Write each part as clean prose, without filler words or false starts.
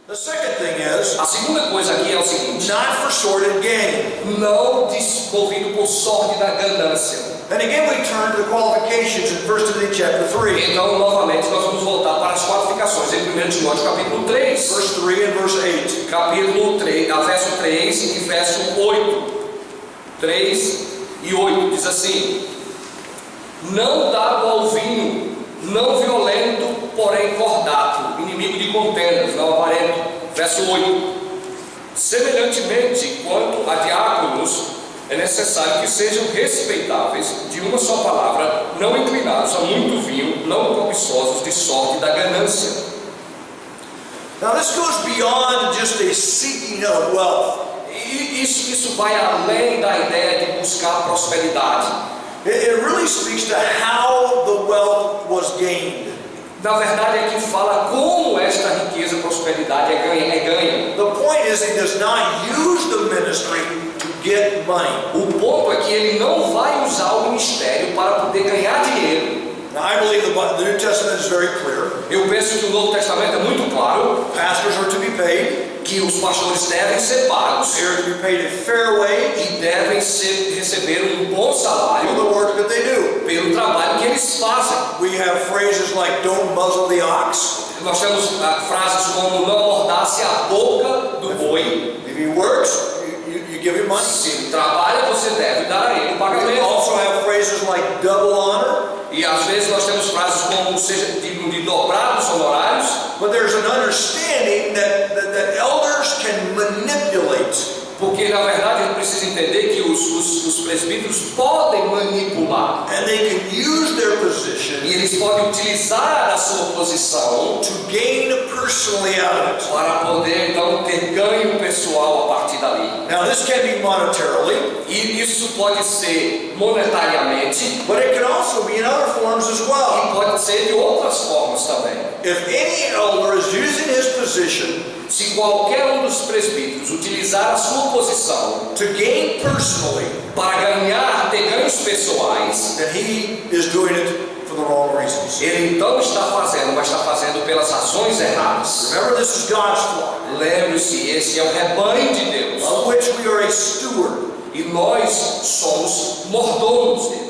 The second thing is, A segunda coisa aqui é o seguinte: not for sordid gain. não movido por sorte da ganância. And again we turn to the qualifications in 1 Timothy chapter 3. Então, novamente, nós vamos voltar para as qualificações em 1 Timóteo capítulo 3. Verse 3 and verse 8. Capítulo 3, verso 3 e verso 8. 3 e 8 diz assim: não dado ao vinho, não violento, porém cordato, inimigo de contendas, não avarento. Verso 8: semelhantemente, quanto a diáconos, é necessário que sejam respeitáveis, de uma só palavra, não inclinados a muito vinho, não cobiçosos de sorte da ganância. Now this goes beyond just a seeking of wealth. Isso vai além da ideia de buscar prosperidade. It really speaks to how the wealth was gained. Na verdade é que fala como esta riqueza e prosperidade é ganha. The point is, he does not use the ministry to get money. O ponto é que ele não vai usar o ministério para poder ganhar dinheiro. Now, I believe the New Testament is very clear. Eu penso que o Novo Testamento é muito claro Pastors are to be paid. que os pastores devem ser pagos They are to be paid a fair wage e devem receber um bom for salário the work that they do. pelo trabalho que eles fazem. We have phrases like "don't muzzle the ox." Nós temos frases como não mordasse a boca do boi. If he works, you give him money. Se ele trabalha, você deve dar a ele o We pagamento. also have phrases like double honor. E às vezes nós temos frases como seja digno de dobrar os honorários. But there's an understanding that elders can manipulate. Porque na verdade a gente precisa entender que os presbíteros podem manipular. And they can use their position E eles podem utilizar a sua posição to gain personally out of it. para poder então ter ganho pessoal a partir dali. Now this can be monetarily, E isso pode ser monetariamente but it can also be in other forms as well. e pode ser de outras formas também. If any elder is using his position Se qualquer um dos presbíteros utilizar a sua posição to gain personally, para ter ganhos pessoais, then he is doing it for the wrong reasons. ele então está fazendo, mas está fazendo pelas razões erradas. Remember, this is God's flock, Lembre-se, esse é o rebanho de Deus. of which we are a steward. E nós somos mordomos dele.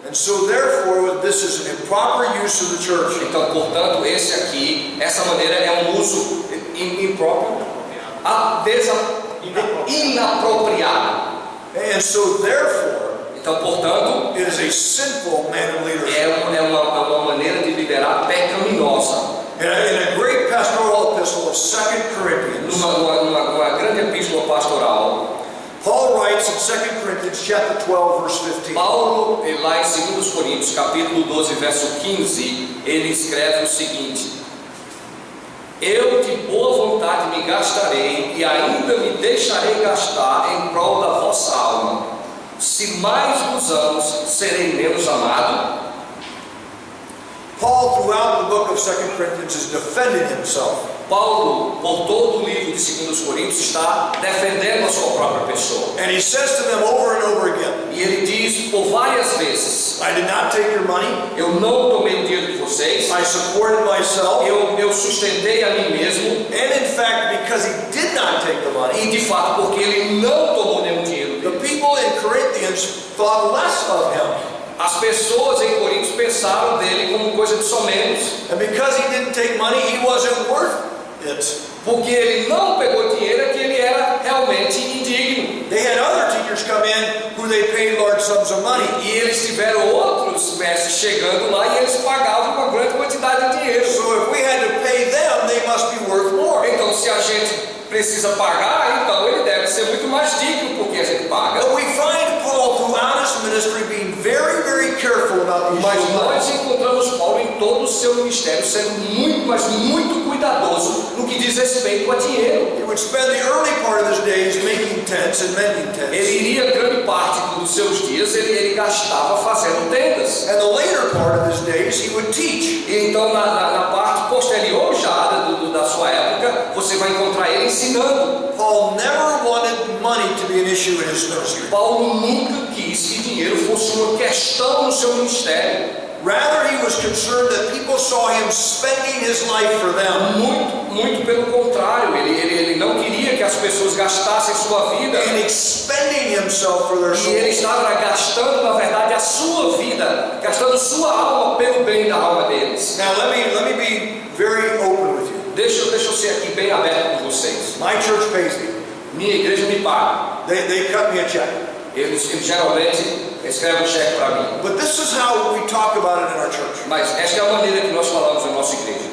And so therefore, this is an improper use of the church. Então, portanto, essa maneira é um uso impróprio, inapropriado. And so therefore, Então, portanto, it is a sinful man of leadership. é uma maneira de liderar pecaminosa. In a great pastoral epistle of 2 Corinthians, Numa grande epístola pastoral, Paul writes in 2 Corinthians chapter 12, verse 15. Paulo, lá em 2 Coríntios, capítulo 12, verso 15, ele escreve o seguinte: eu de boa vontade me gastarei e ainda me deixarei gastar em prol da vossa alma. Se mais vos amo, serei menos amado. Paul, throughout the book of 2 Corinthians, is defending himself. Paulo, por todo o livro de 2 Coríntios, está defendendo a sua própria pessoa. And he says to them over and over again, E ele diz por várias vezes: I did not take your money. eu não tomei o dinheiro de vocês, I supported myself. eu sustentei a mim mesmo. And in fact, because he did not take the money, E de fato, porque ele não tomou nenhum dinheiro the dele, people in Corinthians thought less of him. as pessoas em Coríntios pensaram dele como coisa de somenos. And because he didn't take money, he wasn't worth it. Porque ele não pegou dinheiro, é que ele era realmente indigno. They had other teachers come in who they paid large sums of money. E eles tiveram outros mestres chegando lá e eles pagavam uma grande quantidade de dinheiro. So if we had to pay them, they must be worth more. Então, se a gente precisa pagar, então ele deve ser muito mais digno porque a gente paga. But we find Paul throughout his ministry being very, very careful about these Mas nós things. encontramos Paulo em todo o seu ministério sendo muito, mas muito cuidadoso no que diz respeito a dinheiro. He would spend the early part of his days making tents and mending tents. Ele iria grande parte dos seus dias, ele gastava fazendo tendas. And the later part of his days, he would teach. E então na parte posterior já da sua época, você vai encontrar ele ensinando. Paul never wanted money to be an issue in his ministry. Paulo nunca quis que dinheiro fosse uma questão no seu ministério. Rather, he was concerned that people saw him spending his life for them. Muito pelo contrário, ele pessoas gastassem sua vida, in expending himself for their e ele souls. estava gastando, na verdade, a sua vida, gastando sua alma pelo bem da alma deles. Now let me be very open with you. Deixa eu ser aqui bem aberto com vocês. My church pays me. Minha igreja me paga. They cut me a check. Eles geralmente escrevem um cheque para mim. But this is how we talk about it in our church. Mas esta é a maneira que nós falamos na nossa igreja.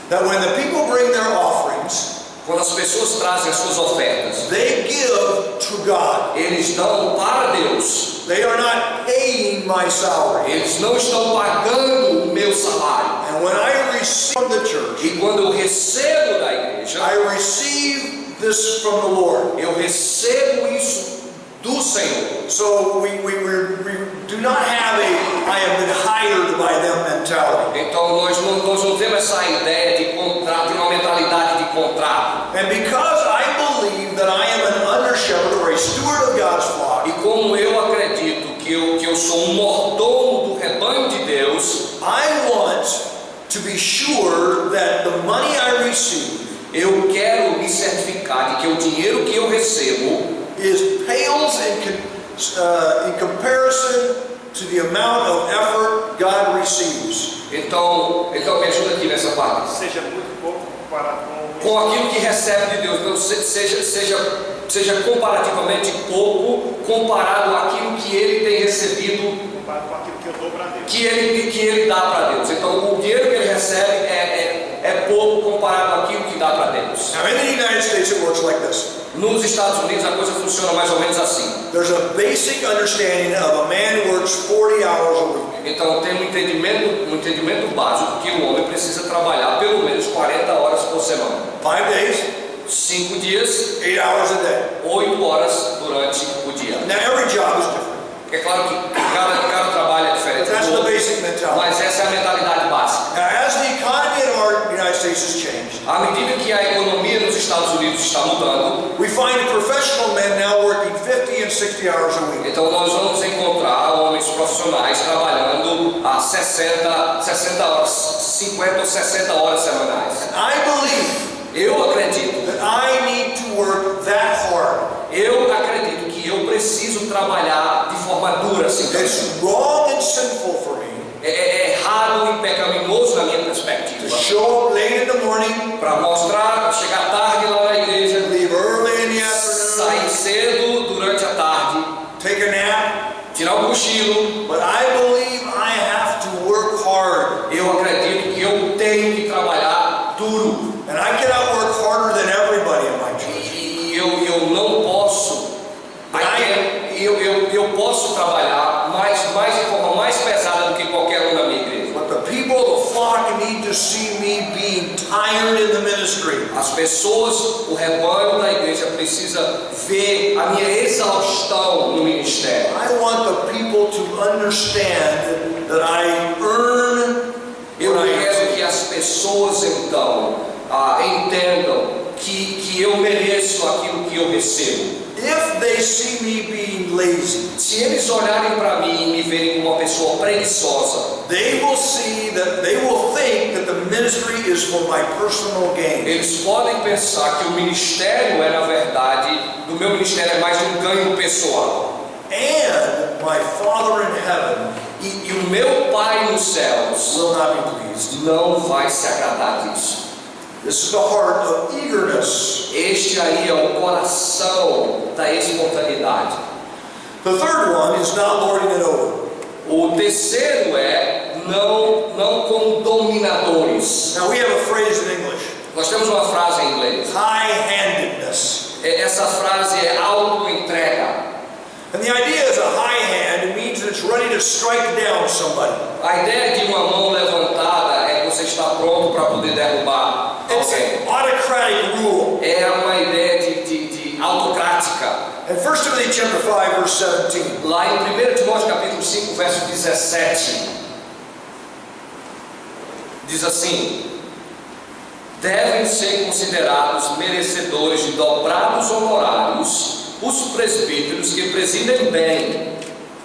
That when the people bring their offerings, Quando as pessoas trazem as suas ofertas, they give to God. eles dão para Deus. They are not paying my salary. Eles não estão pagando o meu salário. And when I receive from the church, E quando eu recebo da igreja, I receive this from the Lord. eu recebo isso do Senhor. So we do not have a I have been hired by them mentality. Então nós não temos essa ideia de contrato, de uma mentalidade de contrato. And because I believe that I am an under shepherd or a steward of God's flock, E como eu acredito que eu sou um mordomo do rebanho de Deus, I want to be sure that the money I receive eu quero me certificar de que o dinheiro que eu recebo pales in comparison to the amount of effort God receives. Então me ajuda aqui nessa parte. Seja muito pouco comparado Com aquilo que recebe de Deus, então seja comparativamente pouco comparado àquilo que ele tem recebido, comparado com aquilo que eu dou para Deus. que ele dá para Deus. Então o dinheiro que ele recebe é pouco comparado àquilo que dá para Deus. Now in the United States it works like this. Nos Estados Unidos a coisa funciona mais ou menos assim. There's a basic understanding of a man who works 40 hours a week. Então tem um entendimento básico que o homem precisa trabalhar pelo menos 40 horas por semana. 5 days, 5 dias, 8 hours a day. 8 horas durante o dia. Now every job is different. É claro que cada trabalho é diferente That's do the outro, basic mentality. mas essa é a mentalidade básica. Now as the economy in our United States has changed, À medida que a economia nos Estados Unidos está mudando, we find professional men now working 50 and 60 hours a week. então nós vamos encontrar homens profissionais trabalhando a 50 ou 60 horas semanais. I believe Eu acredito that I need to work that hard. que eu preciso trabalhar de forma dura assim. It's wrong and sinful for me É errado e pecaminoso na minha to perspectiva. show up late in the morning, Para mostrar, chegar tarde lá na igreja, leave early in the sair afternoon, cedo durante a tarde, take a nap, tirar um cochilo. but I believe I have to work hard. Eu acredito que eu tenho que trabalhar duro. And I cannot work harder than everybody in my church. E eu não posso. Eu posso trabalhar de forma mais pesada do que qualquer um na minha igreja. But the people of the flock need to see me being tired in the ministry. As pessoas, o rebanho da igreja precisa ver a minha exaustão no ministério. I want the people to understand that I earn Eu what I quero que as pessoas então entendam que eu mereço aquilo que eu recebo. If they see me being lazy, Se eles olharem para mim e me verem como uma pessoa preguiçosa, they will think that the ministry is for my personal gain. eles podem pensar que o ministério na verdade, do meu ministério é mais um ganho pessoal. And my Father in heaven E o meu Pai nos céus will not be pleased. não vai se agradar disso. This is the heart of eagerness. Este aí é o coração da espontaneidade. The third one is not lording it over. O terceiro é não como dominadores. Now we have a phrase in English, Nós temos uma frase em inglês. high-handedness. Essa frase é auto-entrega. And the idea is a high hand, it means that it's ready to strike down somebody. A ideia de uma mão levantada é que você está pronto para poder derrubar It's alguém. an autocratic rule. É uma ideia de autocrática. In 1 Timothy chapter 5, verse 17, Lá em 1 Timóteo capítulo 5, verso 17, diz assim: devem ser considerados merecedores de dobrados honorários os presbíteros que presidem bem,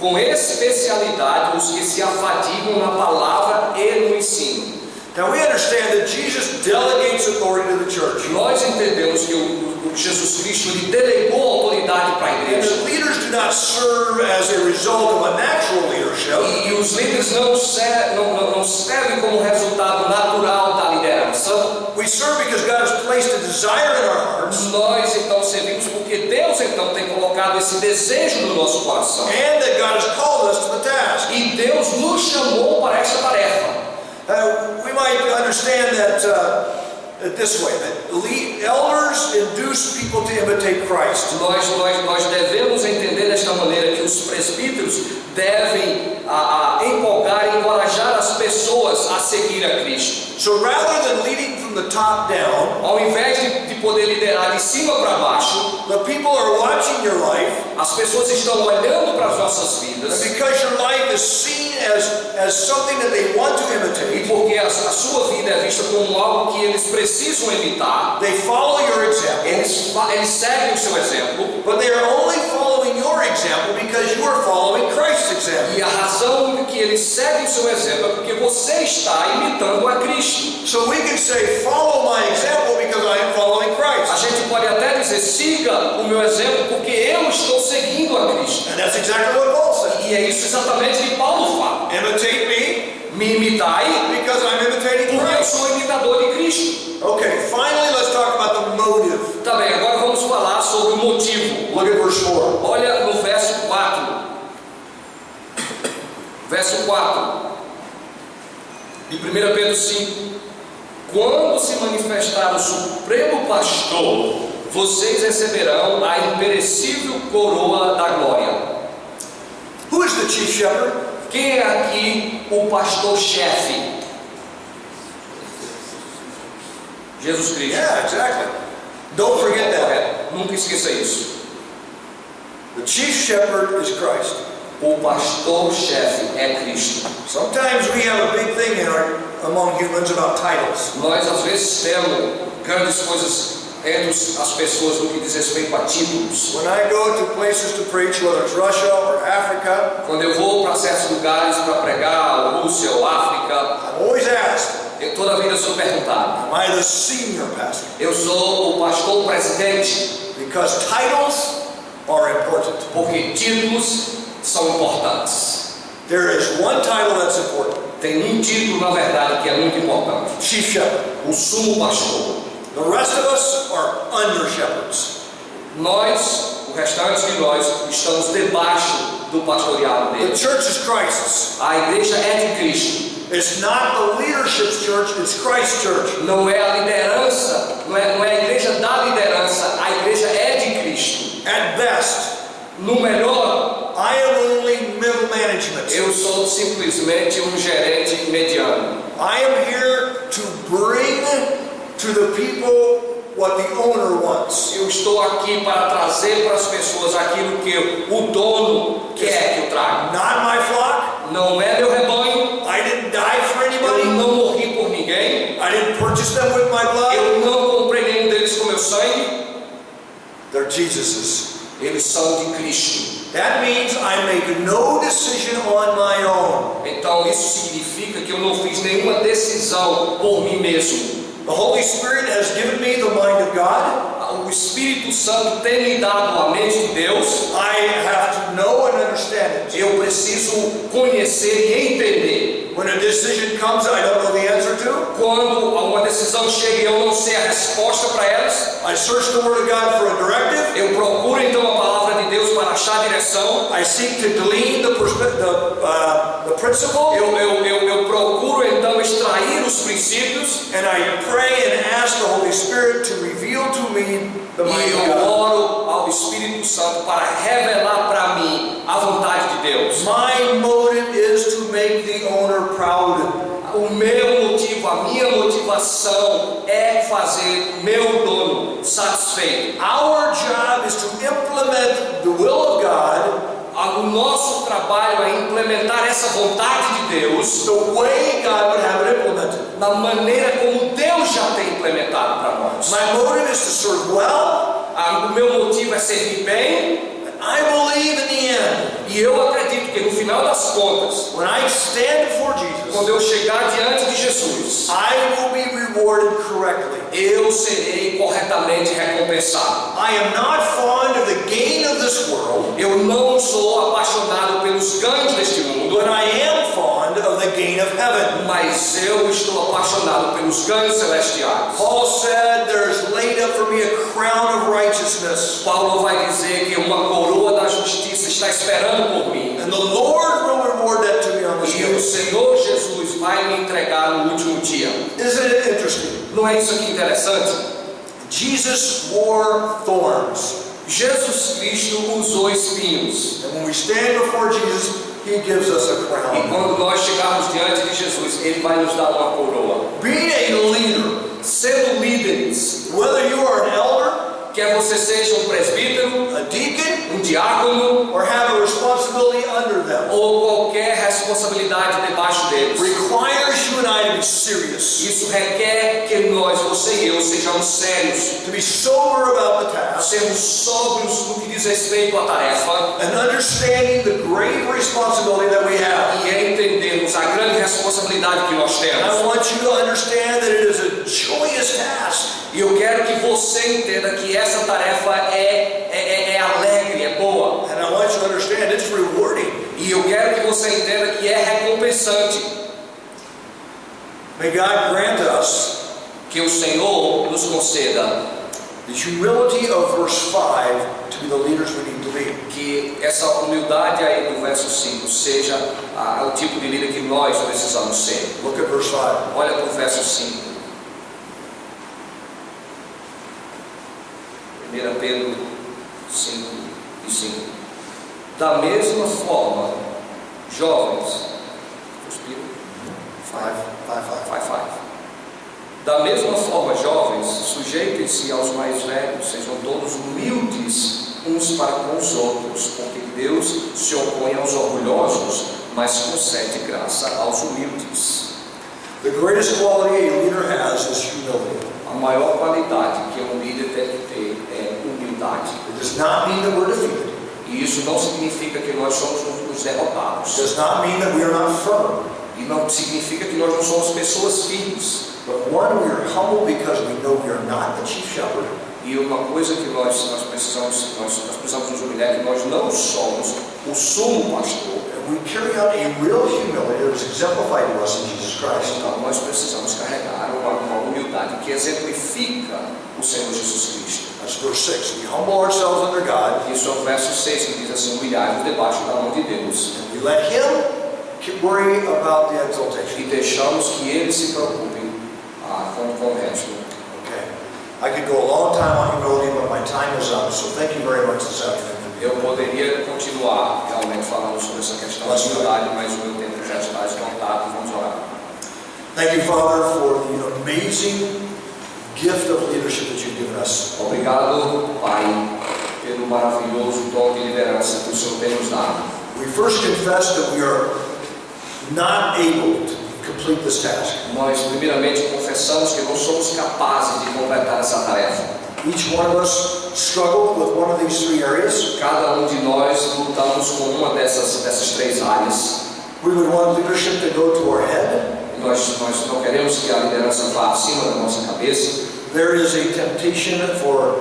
com especialidade os que se afadigam na palavra e no ensino. Now we understand that Jesus delegates authority to the church. Nós entendemos que o Jesus Cristo ele delegou autoridade para a And igreja. the leaders do not serve as a result of a natural leadership. E os líderes não servem como resultado natural da liderança. We serve because God has placed a desire in our hearts, Nós então servimos porque Deus então tem colocado esse desejo no nosso coração. and that God has called us to the task. E Deus nos chamou para esta tarefa. We might understand that this way, that elders induce people to imitate Christ. Nós devemos entender desta maneira que os presbíteros devem empolgar e encorajar as pessoas a seguir a Cristo. So rather than leading from the top down, Ao invés de poder liderar de cima para baixo, the people are watching your life, as pessoas estão olhando para as nossas and vidas, because your life is seen as something that they want to e imitate, porque a sua vida é vista como algo que eles precisam imitar, they follow your example, eles seguem o seu exemplo, but they are only following your example because you are following Christ's example. e a razão que eles seguem o seu exemplo é porque você está imitando a Cristo. So we can say, follow my example because I am following A Christ. gente pode até dizer, siga o meu exemplo porque eu estou seguindo a Cristo. And that's exactly what Paul said. E é isso exatamente que Paulo fala. Imitate me Me imitai because I'm imitating porque eu Christ. sou imitador de Cristo. Okay, finally let's talk about the motive. Tá bem, agora vamos falar sobre o motivo. Look at verse 4. Olha no verso 4. Verso 4 de 1 Pedro 5. Quando se manifestar o Supremo Pastor, vocês receberão a imperecível coroa da glória. Who is the chief shepherd? Quem é aqui o pastor-chefe? Jesus Cristo. Yeah, exactly. Don't forget that. Correto. Nunca esqueça isso. The chief shepherd is Christ. O pastor-chefe é Cristo. Sometimes we have a big thing among humans about titles. Nós às vezes temos grandes coisas entre as pessoas no que diz respeito a títulos. When I go to places to preach, whether it's Russia or Africa, Quando eu vou para certos lugares para pregar, Rússia ou África, I'm always asked, toda a vida sou perguntado. am I the senior pastor? Eu sou o pastor presidente, Because titles are important. porque títulos são importantes. There is one title that's important. Tem título, na verdade, que é muito importante. Chief shepherd. O sumo pastor. The rest of us are under shepherds. Nós, o restante de nós, estamos debaixo do pastoreado The dele. church is Christ's. A igreja é de Cristo. It's not the leadership's church, it's Christ's church. Não é a liderança, não é a igreja da liderança, a igreja é de Cristo. At best, No melhor, I am only middle management. eu sou simplesmente um gerente mediano. I am here to bring to the people what the owner wants. Eu estou aqui para trazer para as pessoas aquilo que o dono quer que eu traga. Not my flock. Não é meu rebanho, I didn't die for eu anybody. não morri por ninguém, I didn't purchase them with my blood. eu não comprei nenhum deles com meu sangue, They're Jesus's. eles são de Cristo. That means I make no decision on my own. Então isso significa que eu não fiz nenhuma decisão por mim mesmo. The Holy Spirit has given me the mind of God. O Espírito Santo tem me dado a mente de Deus. I have to know and understand it. Eu preciso conhecer e entender. When a decision comes I don't know the answer to, Quando uma decisão chega e eu não sei a resposta para elas, I search the Word of God for a directive. eu procuro então a palavra de Deus para achar direção. I seek to glean the principle. Eu procuro então extrair os princípios And I pray and ask the Holy Spirit to reveal to me the mind e of eu God. oro ao Espírito Santo para revelar para mim a vontade de Deus. My motive is to make the owner proud. O meu motivo, a minha motivação é fazer o meu dono satisfeito. Our job is to implement the will of God O nosso trabalho é implementar essa vontade de Deus the way God would have it implemented. da maneira como Deus já tem implementado para nós. My motive is to serve well. O meu motivo é servir bem. I believe in the end, E eu acredito que no final das contas, when I stand before Jesus, quando eu chegar diante de Jesus, I will be rewarded correctly. eu serei corretamente recompensado. I am not fond of the gain of this world, Eu não sou apaixonado pelos ganhos deste mundo, but I am fond of the gain of heaven. mas eu estou apaixonado pelos ganhos celestiais. Paul said, there is laid up for me a crown of righteousness, Paulo vai dizer que uma coroa da justiça está esperando por mim. and the Lord will reward that to me on this E o day. Senhor Jesus vai me entregar no último dia. Isn't it interesting? Não é isso aqui interessante? Jesus wore thorns, Jesus Cristo usou espinhos. and when we stand before Jesus, He gives us a E crown. quando nós chegarmos diante de Jesus, Ele vai nos dar uma coroa. Being a leader, Sendo líderes, whether you are an elder, quer você seja um presbítero, a deacon, um diácono or have a responsibility under them, ou qualquer responsabilidade debaixo deles, requires you and I to be serious, isso requer que nós, você e eu, sejamos sérios, to be sober about the task, sermos sóbrios no que diz respeito à tarefa and understanding the grave responsibility that we have. e entendermos a grande responsabilidade que nós I temos. want you to understand that it is a joyous task. E eu quero que você entenda que essa tarefa é alegre, é boa. And I want you to understand it's rewarding. E eu quero que você entenda que é recompensante. May God grant us Que o Senhor nos conceda the humility of verse 5 to be the leaders we need to be. que essa humildade aí no verso 5 seja o tipo de líder que nós precisamos ser. Look at verse 5. Olha para o verso 5. 1 Pedro 5 e 5. Da mesma forma, jovens, da mesma forma, jovens, sujeitem-se aos mais velhos, sejam todos humildes uns para com os outros, porque Deus se opõe aos orgulhosos, mas concede graça aos humildes. The greatest quality a leader has is humility. A maior qualidade que um líder tem que ter é humildade. It does not mean that we're defeated. E isso não significa que nós somos os derrotados. It does not mean that we are not firm. E não significa que nós não somos pessoas firmes. But one, we are humble because we know we are not the chief shepherd. E uma coisa que nós precisamos nos humilhar é que nós não somos o sumo pastor. And we carry out a real humility that is exemplified to us in Jesus Christ. Então nós precisamos carregar uma humildade que exemplifica o Senhor Jesus Cristo. That's verse 6. We humble ourselves under God. Isso é o verso 6 que diz assim: humilhar-vos debaixo da mão de Deus. And we let Him worry about the exaltation. E deixamos que Ele se preocupe com o resto. Okay. I could go a long time on humility, but my time is up. So thank you very much this afternoon. Eu poderia continuar realmente falando sobre essa questão da humildade, mas o meu tempo já está esgotado. Vamos orar. Thank you, Father, for the amazing gift of leadership that you've given us. Obrigado, Pai, pelo maravilhoso dom de liderança que o Senhor tem nos dado. We first confess that we are not able to complete this task. Nós, primeiramente, confessamos que não somos capazes de completar essa tarefa. Each one of us struggled with one of these three areas. Cada de nós lutamos com uma dessas três áreas. We would want leadership to go to our head. Nós não queremos que a liderança vá acima da nossa cabeça. There is a temptation for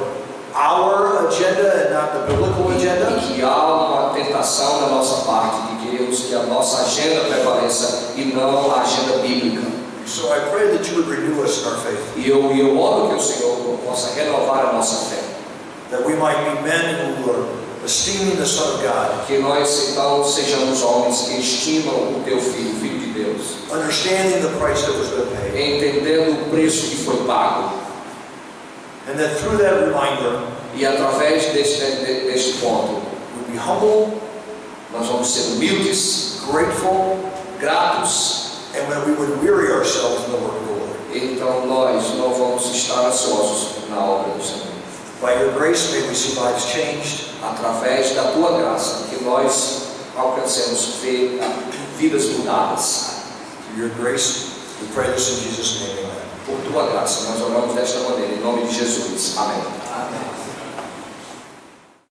our agenda and not the biblical agenda. E que há uma tentação da nossa parte de queremos que a nossa agenda prevaleça e não a agenda bíblica. So I pray that you would renew us in our faith. E eu oro que o Senhor possa renovar a nossa fé. That we might be men who are esteeming the Son of God. Que nós então sejamos homens que estimam o teu filho, o Filho de Deus. Understanding the price that was been paid. Entendendo o preço que foi pago. And that through that reminder, E através deste ponto, we'll be humble, nós vamos ser humildes, grateful, gratos. and when we would weary ourselves in the work of the Lord. Então nós não vamos estar ansiosos na obra do Senhor. By your grace may we see lives changed. Através da tua graça, que nós alcancemos ver vidas mudadas. Through your grace, we pray this in Jesus' name, amen. Por tua graça, nós oramos desta maneira, em nome de Jesus. Amém. Amen.